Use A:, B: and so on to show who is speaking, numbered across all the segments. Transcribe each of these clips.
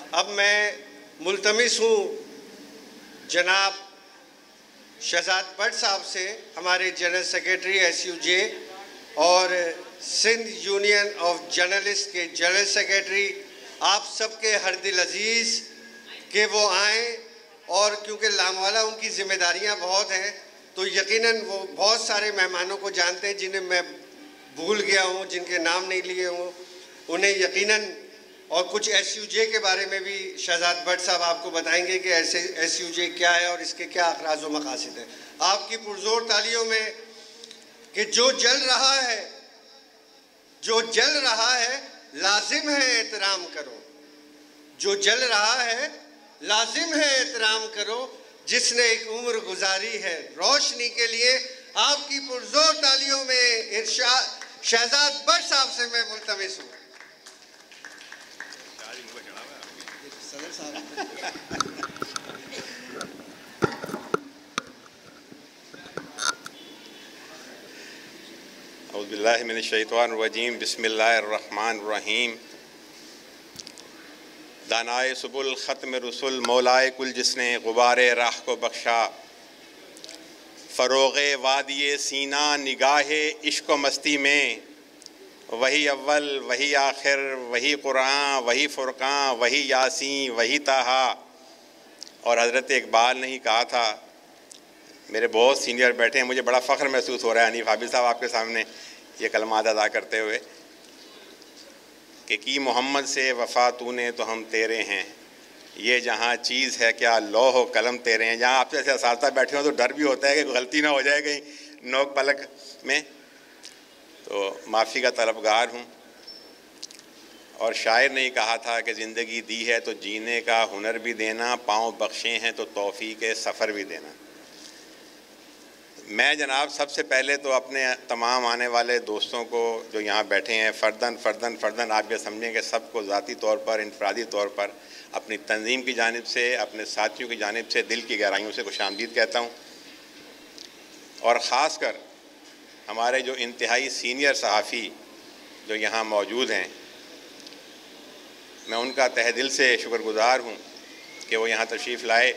A: अब मैं मुल्तमिस हूँ जनाब शहजाद भट्ट साहब से, हमारे जनरल सेक्रेटरी SUJ और सिंध यूनियन ऑफ जर्नलिस्ट के जनरल सेक्रेटरी, आप सबके हरदिल अजीज़ कि वो आएँ, और क्योंकि लामवाला उनकी ज़िम्मेदारियाँ बहुत हैं तो यकीनन वो बहुत सारे मेहमानों को जानते हैं जिन्हें मैं भूल गया हूँ, जिनके नाम नहीं लिए हूँ, उन्हें यकीनन, और कुछ SUJ के बारे में भी शहजाद भट्ट साहब आपको बताएंगे कि ऐसे SUJ क्या है और इसके क्या अखराज व मकासद हैं। आपकी पुरजोर तालियों में कि जो जल रहा है लाजिम है एहतराम करो, जो जल रहा है लाजिम है एहतराम करो, जिसने एक उम्र गुजारी है रोशनी के लिए। आपकी पुरजोर तालियों में इरशाद शहजाद भट्ट साहब से मैं मुल्तमिस हूँ।
B: औज़ुबिल्लाहि मिनश्शैतानिर्रजीम, बिस्मिल्लाहिर्रहमानिर्रहीम। दानाए सुबुल ख़त्म रसुल मौलाए कुल, जिसने गुबारे राह को बख्शा, फ़रोग़े वादिये सीना निगाहे इश्क़ मस्ती में, वही अव्वल वही आखिर वही कुरान वही फ़ुरक़ान वही यासीन वही ताहा। और हज़रत इकबाल ने ही कहा था, मेरे बहुत सीनियर बैठे हैं, मुझे बड़ा फ़ख्र महसूस हो रहा है हनीफ़ हाबिब साहब आपके सामने ये कलमात अदा करते हुए कि की मोहम्मद से वफ़ा तूने तो हम तेरे हैं, ये जहाँ चीज़ है क्या लौह कलम तेरे हैं। जहाँ आपसे ऐसे असातिज़ा बैठे हों तो डर भी होता है कि गलती ना हो जाए कहीं नोक पलक में, तो माफ़ी का तलबगार हूँ। और शायर ने कहा था कि ज़िंदगी दी है तो जीने का हुनर भी देना, पाँव बख्शे हैं तो तौफ़ीक़ सफ़र भी देना। मैं जनाब सबसे पहले तो अपने तमाम आने वाले दोस्तों को जो यहाँ बैठे हैं फ़र्दन आप ये समझें कि सबको ज़ाती तौर पर इनफरादी तौर पर अपनी तंजीम की जानिब से, अपने साथियों की जानिब से दिल की गहराइयों से खुशामदीद कहता हूँ। और ख़ास कर हमारे जो इंतहाई सीनियर सहाफ़ी जो यहाँ मौजूद हैं, मैं उनका तहे दिल से शुक्रगुज़ार हूँ कि वो यहाँ तशरीफ़ लाए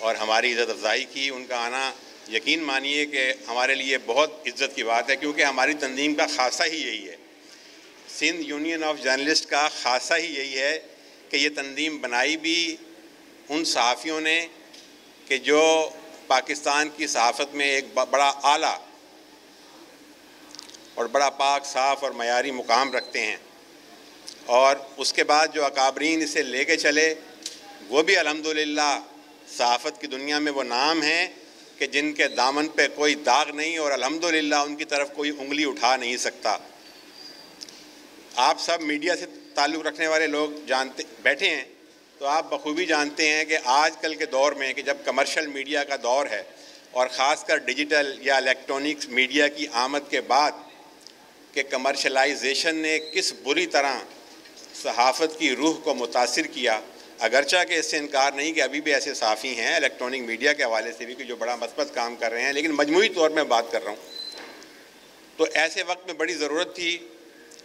B: और हमारी इज़्ज़त अफ़ज़ाई की। उनका आना यकीन मानिए कि हमारे लिए बहुत इज़्ज़त की बात है, क्योंकि हमारी तंजीम का ख़ासा ही यही है, सिंध यूनियन ऑफ जर्नलिस्ट का ख़ासा ही यही है कि ये तंजीम बनाई भी उन सहाफ़ियों ने कि जो पाकिस्तान की सहाफ़त में एक बड़ा आला और बड़ा पाक साफ़ और मयारी मुकाम रखते हैं। और उसके बाद जो अकाबरीन इसे लेके चले वो भी अल्हम्दुलिल्लाह सहाफ़त की दुनिया में वो नाम हैं कि जिनके दामन पे कोई दाग नहीं और अल्हम्दुलिल्लाह उनकी तरफ कोई उंगली उठा नहीं सकता। आप सब मीडिया से ताल्लुक़ रखने वाले लोग जानते बैठे हैं तो आप बखूबी जानते हैं कि आजकल के दौर में कि जब कमर्शियल मीडिया का दौर है और ख़ासकर डिजिटल या इलेक्ट्रॉनिक्स मीडिया की आमद के बाद कि कमर्शलाइजेशन ने किस बुरी तरह सहाफ़त की रूह को मुतासिर किया। अगरचा कि इससे इनकार नहीं कि अभी भी ऐसे सहाफ़ी हैं इलेक्ट्रॉनिक मीडिया के हवाले से भी कि जो बड़ा मस्बत काम कर रहे हैं, लेकिन मजमूई तौर में बात कर रहा हूँ। तो ऐसे वक्त में बड़ी ज़रूरत थी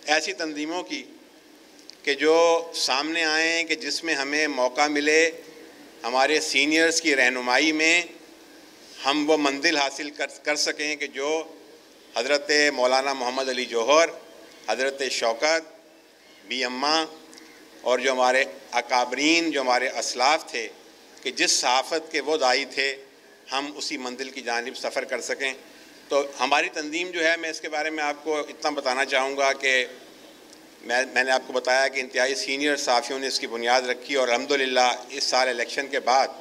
B: ऐसी तंजीमों की कि जो सामने आएँ, कि जिसमें हमें मौका मिले हमारे सीनियर्स की रहनुमाई में हम वो मंजिल हासिल कर सकें कि जो हज़रत मौलाना मोहम्मद अली जौहर, हज़रत शौकत, बी अम्मा और जो हमारे अकाबरीन जो हमारे असलाफ़ थे कि जिस सहाफ़त के वो दाई थे, हम उसी मंजिल की जानिब सफ़र कर सकें। तो हमारी तंजीम जो है, मैं इसके बारे में आपको इतना बताना चाहूँगा कि मैंने आपको बताया कि इंतहाई सीनियर सहाफ़ियों ने इसकी बुनियाद रखी और अल्हम्दुलिल्लाह इस साल इलेक्शन के बाद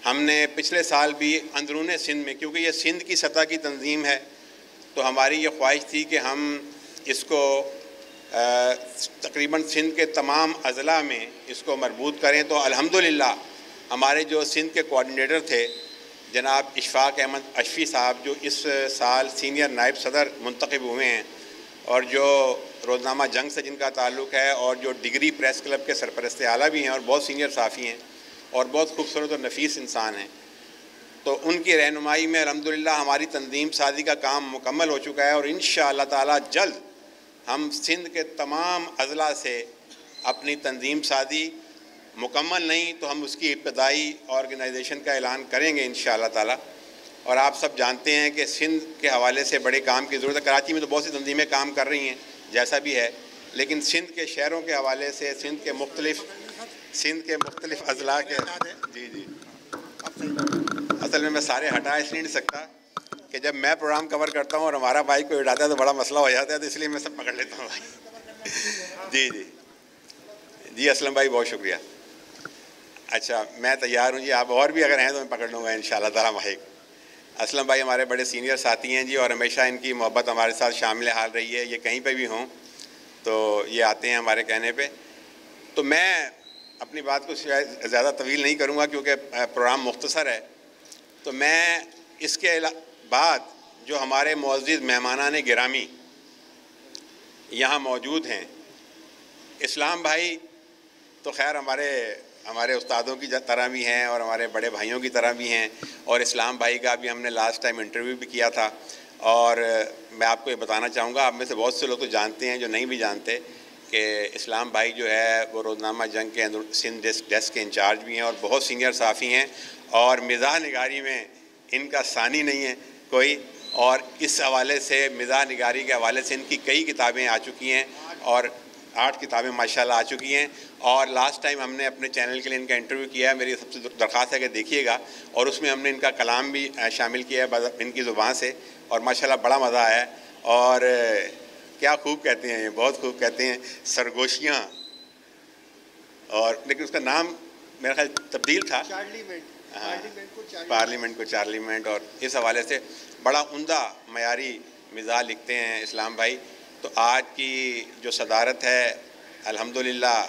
B: हमने पिछले साल भी अंदरून सिंध में, क्योंकि ये सिंध की सतह की तंजीम है, तो हमारी ये ख्वाहिश थी कि हम इसको तकरीबन सिंध के तमाम अज़ला में इसको मरबूत करें। तो अल्हम्दुलिल्लाह हमारे जो सिंध के कोऑर्डिनेटर थे जनाब इशफ़ाक़ अहमद अशफ़ी साहब, जो इस साल सीनियर नायब सदर मुंतखब हुए हैं और जो रोज़नामा जंग से जिनका ताल्लुक़ है और जो डिग्री प्रेस क्लब के सरपरस्त आला भी हैं और बहुत सीनियर सहाफ़ी हैं और बहुत खूबसूरत और नफीस इंसान हैं, तो उनकी रहनुमाई में अल्हम्दुलिल्लाह हमारी तंजीम साजी का काम मुकम्मल हो चुका है। और इंशाअल्लाह ताला जल्द हम सिंध के तमाम अज़ला से अपनी तंजीम साजी मुकम्मल नहीं तो हम उसकी इब्तदाई ऑर्गेनाइजेशन का ऐलान करेंगे इंशाअल्लाह ताला। और आप सब जानते हैं कि सिंध के हवाले से बड़े काम की ज़रूरत है। कराची में तो बहुत सी तंजीमें काम कर रही हैं जैसा भी है, लेकिन सिंध के शहरों के हवाले से सिंध के मुख्तलिफ अजला के जी असल में मैं सारे हटा इसलिए नहीं सकता कि जब मैं प्रोग्राम कवर करता हूँ और हमारा भाई को उठाता है तो बड़ा मसला हो जाता है, तो इसलिए मैं सब पकड़ लेता हूँ भाई। जी असलम भाई बहुत शुक्रिया। अच्छा मैं तैयार हूँ जी, आप और भी अगर हैं तो मैं पकड़ लूँगा इंशाअल्लाह ताला माइक। असलम भाई हमारे बड़े सीनियर साथी हैं जी, और हमेशा इनकी मोहब्बत हमारे साथ शामिल हाल रही है। ये कहीं पे भी हों तो ये आते हैं हमारे कहने पे। तो मैं अपनी बात को ज़्यादा तवील नहीं करूँगा क्योंकि प्रोग्राम मुख्तसर है। तो मैं इसके बाद जो हमारे मुअज़्ज़िज़ मेहमानान गिरामी यहाँ मौजूद हैं, इस्लाम भाई तो खैर हमारे उस्तादों की तरह भी हैं और हमारे बड़े भाइयों की तरह भी हैं। और इस्लाम भाई का भी हमने लास्ट टाइम इंटरव्यू भी किया था। और मैं आपको ये बताना चाहूँगा, आप में से बहुत से लोग तो जानते हैं, जो नहीं भी जानते, कि इस्लाम भाई जो है वो रोज़नामा जंग के सिंध डेस्क के इंचार्ज भी हैं और बहुत सीनियर साफ़ी हैं। और मिज़ाह निगारी में इनका सानी नहीं है कोई, और इस हवाले से मिज़ाह निगारी के हवाले से इनकी कई किताबें आ चुकी हैं और 8 किताबें माशाल्लाह आ चुकी हैं। और लास्ट टाइम हमने अपने चैनल के लिए इनका इंटरव्यू किया है, मेरी सबसे दरख्वास्त है कि देखिएगा, और उसमें हमने इनका कलाम भी शामिल किया है इनकी ज़ुबान से, और माशाल्लाह बड़ा मज़ा आया। और क्या खूब कहते हैं ये, बहुत खूब कहते हैं, सरगोशियाँ, और लेकिन उसका नाम मेरा ख्याल तब्दील था, पार्लियामेंट को चार्लीमेंट, और इस हवाले से बड़ा उम्दा मयारी मिज़ाज लिखते हैं इस्लाम भाई। तो आज की जो सदारत है अल्हम्दुलिल्लाह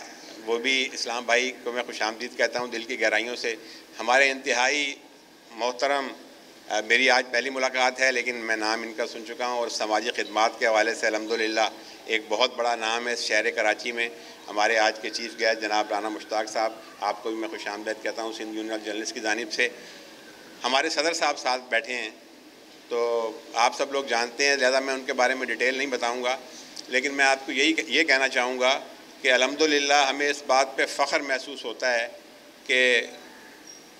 B: वो भी इस्लाम भाई को मैं खुशामदीद कहता हूँ दिल की गहराइयों से। हमारे इंतहाई मोहतरम, मेरी आज पहली मुलाकात है लेकिन मैं नाम इनका सुन चुका हूँ, और समाजी खिदमात के हवाले से अल्हम्दुलिल्लाह एक बहुत बड़ा नाम है शहर कराची में। हमारे आज के चीफ़ गेस्ट जनाब राना मुश्ताक साहब, आपको भी मैं खुशामदीद कहता हूँ सिंध यूनियन ऑफ जर्नलिस्ट की जानिब से। हमारे सदर साहब साथ बैठे हैं, तो आप सब लोग जानते हैं, लिहाजा मैं उनके बारे में डिटेल नहीं बताऊंगा, लेकिन मैं आपको ये कहना चाहूँगा कि अल्हम्दुलिल्लाह हमें इस बात पे फ़ख्र महसूस होता है कि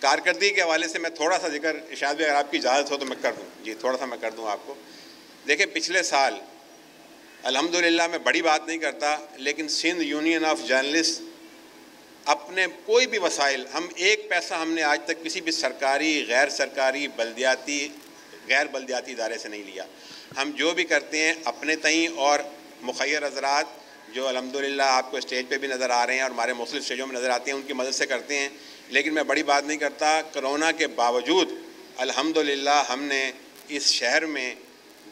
B: कारकर्दगी के हवाले से मैं थोड़ा सा जिक्र, शायद भी अगर आपकी इजाज़त हो तो मैं कर दूँ जी, थोड़ा सा मैं कर दूँ आपको। देखिए पिछले साल अल्हम्दुलिल्लाह मैं बड़ी बात नहीं करता, लेकिन सिंध यूनियन ऑफ जर्नलिस्ट अपने कोई भी वसाइल, हम एक पैसा हमने आज तक किसी भी सरकारी, गैर सरकारी, बल्दियाती, गैर बल्दियाती इदारे से नहीं लिया। हम जो भी करते हैं अपने तई, और मुखय्यर हज़रात जो अल्हम्दुलिल्लाह आपको स्टेज पे भी नज़र आ रहे हैं और हमारे मुख्तलिफ़ स्टेजों में नज़र आते हैं, उनकी मदद से करते हैं। लेकिन मैं बड़ी बात नहीं करता, कोरोना के बावजूद अल्हम्दुलिल्लाह हमने इस शहर में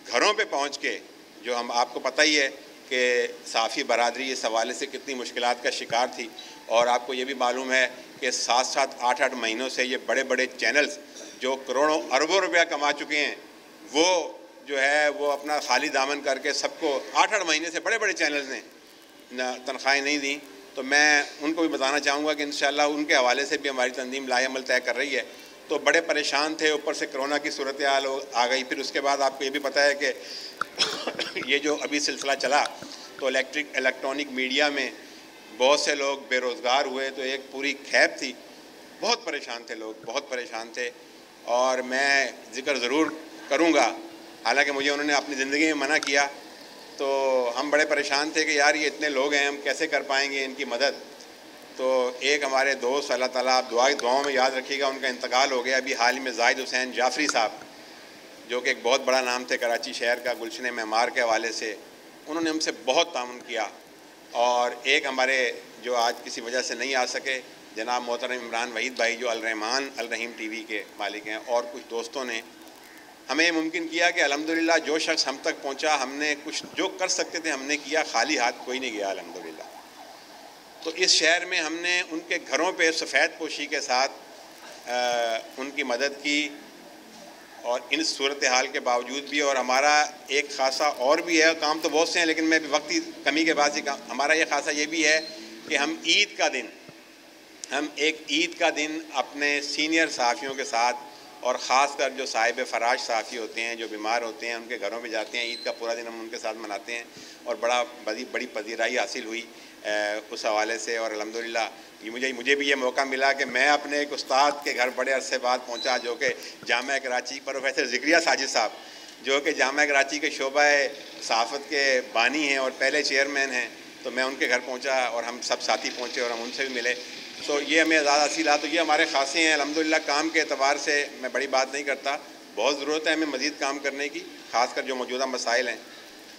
B: घरों पे पहुँच के, जो हम आपको पता ही है कि साफ़ी बरादरी इस हवाले से कितनी मुश्किलात का शिकार थी, और आपको ये भी मालूम है कि 7-7, 8-8 महीनों से ये बड़े बड़े चैनल्स जो करोड़ों अरबों रुपया कमा चुके हैं, वो जो है वो अपना खाली दामन करके सबको 8-8 महीने से बड़े बड़े चैनल्स ने तनख्वाहें नहीं दी। तो मैं उनको भी बताना चाहूँगा कि इंशाअल्लाह उनके हवाले से भी हमारी तंजीम लाएअमल तय कर रही है। तो बड़े परेशान थे, ऊपर से कोरोना की सूरत हाल आ गई। फिर उसके बाद आपको ये भी पता है कि ये जो अभी सिलसिला चला, तो इलेक्ट्रॉनिक मीडिया में बहुत से लोग बेरोज़गार हुए, तो एक पूरी खैब थी, बहुत परेशान थे लोग, बहुत परेशान थे। और मैं ज़िक्र ज़रूर करूँगा, हालांकि मुझे उन्होंने अपनी ज़िंदगी में मना किया, तो हम बड़े परेशान थे कि यार ये इतने लोग हैं, हम कैसे कर पाएंगे इनकी मदद। तो एक हमारे दोस्त, अल्लाह ताला आप दुआओं में याद रखिएगा, उनका इंतकाल हो गया अभी हाल ही में, जाहिद हुसैन जाफरी साहब, जो कि एक बहुत बड़ा नाम थे कराची शहर का गुलशन मेमार के हवाले से। उन्होंने हमसे बहुत ताउन किया। और एक हमारे जो आज किसी वजह से नहीं आ सके, जनाब मोहतरम इमरान वहीद भाई जो अलरहमान अलरहीम टीवी के मालिक हैं, और कुछ दोस्तों ने हमें मुमकिन किया कि अल्हम्दुलिल्लाह जो शख्स हम तक पहुंचा, हमने कुछ जो कर सकते थे हमने किया, खाली हाथ कोई नहीं गया अल्हम्दुलिल्लाह। तो इस शहर में हमने उनके घरों पे सफ़ेद पोशी के साथ उनकी मदद की, और इन सूरत हाल के बावजूद भी। और हमारा एक ख़ासा और भी है, काम तो बहुत से हैं लेकिन मैं वक्त की कमी के बाद ही हमारा ये ख़ासा ये भी है कि हम ईद का दिन अपने सीनियर सहाफ़ियों के साथ, और ख़ास कर जो साहिब फ़राज सहाफ़ी होते हैं, जो बीमार होते हैं, उनके घरों में जाते हैं। ईद का पूरा दिन हम उनके साथ मनाते हैं, और बड़ी पजीराई हासिल हुई उस हवाले से। और अल्हम्दुलिल्लाह ये मुझे भी ये मौका मिला कि मैं अपने एक उस्ताद के घर बड़े अरसे बाद पहुंचा, जो कि जामिया कराची, प्रोफेसर ज़िक्रिया साजिद साहब, जो कि जामिया कराची के शोबा सहाफ़त के बानी हैं और पहले चेयरमैन हैं। तो मैं उनके घर पहुंचा और हम सब साथी पहुंचे और हम उनसे भी मिले। तो ये हमें ज़्यादा हासिल। तो ये हमारे खासे हैं अल्हम्दुलिल्लाह। काम के एतबार से मैं बड़ी बात नहीं करता, बहुत ज़रूरत है हमें मज़ीद काम करने की, ख़ासकर जो मौजूदा मसाइल हैं।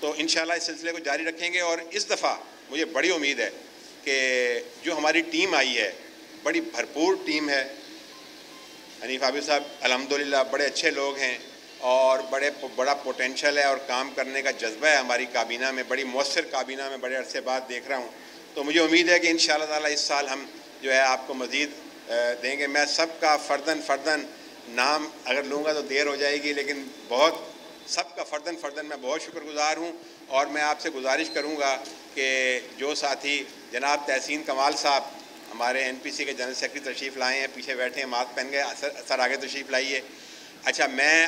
B: तो इंशाअल्लाह इस सिलसिले को जारी रखेंगे। और इस दफ़ा मुझे बड़ी उम्मीद है कि जो हमारी टीम आई है, बड़ी भरपूर टीम है। हनीफ हाफिज़ साहब अल्हम्दुलिल्लाह बड़े अच्छे लोग हैं और बड़ा पोटेंशल है और काम करने का जज्बा है हमारी काबीना में, बड़ी मौसर काबीना में बड़े अरसे बाद देख रहा हूँ। तो मुझे उम्मीद है कि इंशाअल्लाह ताला इस साल हम जो है आपको मज़ीद देंगे। मैं सबका फ़र्दन नाम अगर लूँगा तो देर हो जाएगी, लेकिन बहुत सबका फ़र्दन मैं बहुत शुक्रगुज़ार हूँ। और मैं आपसे गुजारिश करूँगा कि जो साथी जनाब तहसीन कमाल साहब हमारे NPC के जनरल सेक्रेटरी तशरीफ़ लाए हैं, पीछे बैठे हैं, मास्क पहन गए, सर आगे तशरीफ़ लाइए। अच्छा, मैं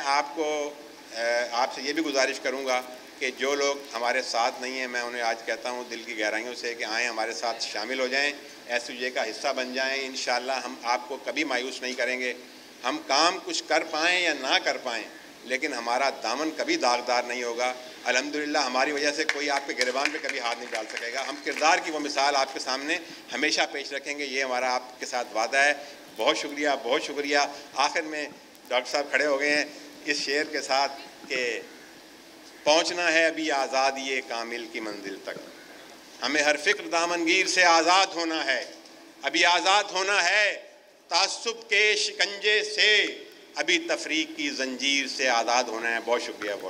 B: आपसे ये भी गुजारिश करूँगा कि जो लोग हमारे साथ नहीं हैं, मैं उन्हें आज कहता हूँ दिल की गहराइयों से कि आएँ, हमारे साथ शामिल हो जाएँ, SUJ का हिस्सा बन जाएँ। इंशाअल्लाह हम आपको कभी मायूस नहीं करेंगे। हम काम कुछ कर पाएँ या ना कर पाएँ, लेकिन हमारा दामन कभी दागदार नहीं होगा। अल्हम्दुलिल्लाह हमारी वजह से कोई आपके गिरबान पे कभी हाथ नहीं डाल सकेगा। हम किरदार की वो मिसाल आपके सामने हमेशा पेश रखेंगे, ये हमारा आपके साथ वादा है। बहुत शुक्रिया, बहुत शुक्रिया। आखिर में डॉक्टर साहब खड़े हो गए हैं इस शेर के साथ कि पहुँचना है अभी आज़ादी ये कामिल की मंजिल तक, हमें हर फ़िक्र दामनगीर से आज़ाद होना है, अभी आज़ाद होना है तासुब के शिकंजे से, अभी तफरीक की जंजीर से आज़ाद होना है। बहुत शुक्रिया। बहुत